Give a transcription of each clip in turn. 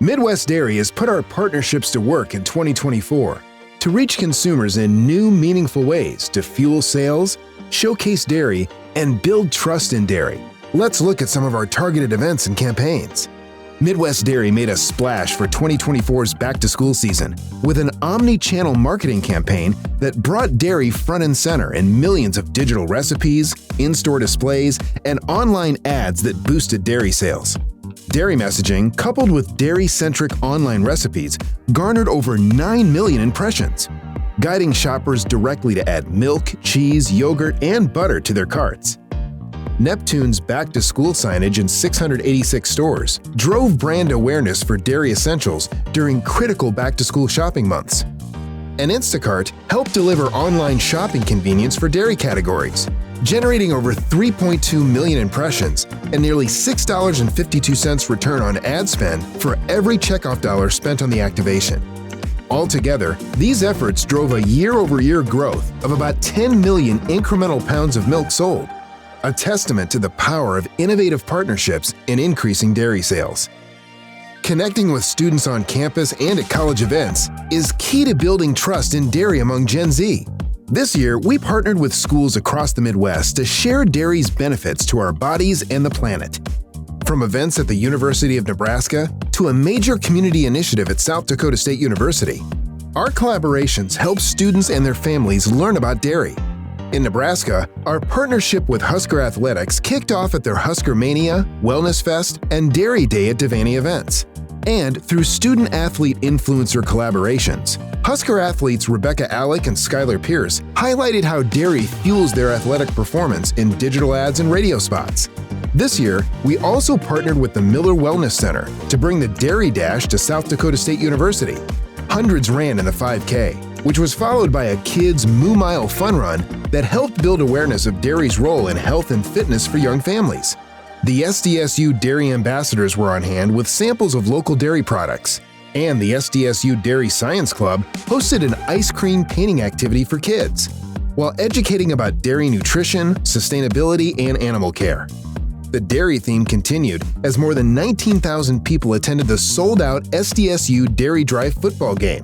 Midwest Dairy has put our partnerships to work in 2024 to reach consumers in new, meaningful ways to fuel sales, showcase dairy, and build trust in dairy. Let's look at some of our targeted events and campaigns. Midwest Dairy made a splash for 2024's back-to-school season with an omni-channel marketing campaign that brought dairy front and center in millions of digital recipes, in-store displays, and online ads that boosted dairy sales. Dairy messaging, coupled with dairy-centric online recipes, garnered over 9 million impressions, guiding shoppers directly to add milk, cheese, yogurt, and butter to their carts. Neptune's back-to-school signage in 686 stores drove brand awareness for dairy essentials during critical back-to-school shopping months. And Instacart helped deliver online shopping convenience for dairy categories, generating over 3.2 million impressions and nearly $6.52 return on ad spend for every Checkoff dollar spent on the activation. Altogether, these efforts drove a year-over-year growth of about 10 million incremental pounds of milk sold, a testament to the power of innovative partnerships in increasing dairy sales. Connecting with students on campus and at college events is key to building trust in dairy among Gen Z. This year, we partnered with schools across the Midwest to share dairy's benefits to our bodies and the planet. From events at the University of Nebraska to a major community initiative at South Dakota State University, our collaborations help students and their families learn about dairy. In Nebraska, our partnership with Husker Athletics kicked off at their Husker Mania, Wellness Fest, and Dairy Day at Devaney events. And through student-athlete influencer collaborations, Husker athletes Rebecca Alec and Skylar Pierce highlighted how dairy fuels their athletic performance in digital ads and radio spots. This year, we also partnered with the Miller Wellness Center to bring the Dairy Dash to South Dakota State University. Hundreds ran in the 5K, which was followed by a kids' Moo Mile fun run that helped build awareness of dairy's role in health and fitness for young families. The SDSU Dairy Ambassadors were on hand with samples of local dairy products, and the SDSU Dairy Science Club hosted an ice cream painting activity for kids, while educating about dairy nutrition, sustainability, and animal care. The dairy theme continued as more than 19,000 people attended the sold-out SDSU Dairy Drive football game.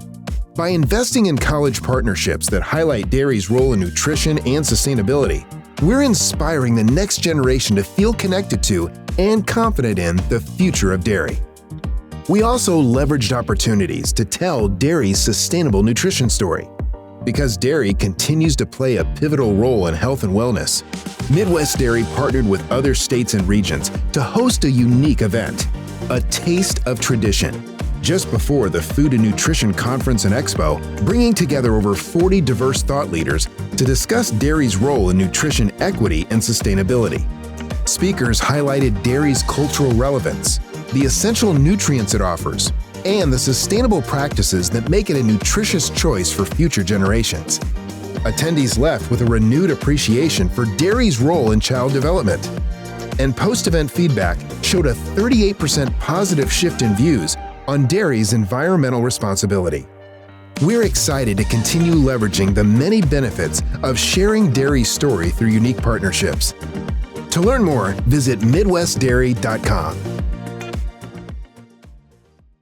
By investing in college partnerships that highlight dairy's role in nutrition and sustainability, we're inspiring the next generation to feel connected to and confident in the future of dairy. We also leveraged opportunities to tell dairy's sustainable nutrition story. Because dairy continues to play a pivotal role in health and wellness, Midwest Dairy partnered with other states and regions to host a unique event, A Taste of Tradition, just before the Food and Nutrition Conference and Expo, bringing together over 40 diverse thought leaders to discuss dairy's role in nutrition equity and sustainability. Speakers highlighted dairy's cultural relevance, the essential nutrients it offers, and the sustainable practices that make it a nutritious choice for future generations. Attendees left with a renewed appreciation for dairy's role in child development. And post-event feedback showed a 38% positive shift in views on dairy's environmental responsibility. We're excited to continue leveraging the many benefits of sharing dairy's story through unique partnerships. To learn more, visit MidwestDairy.com.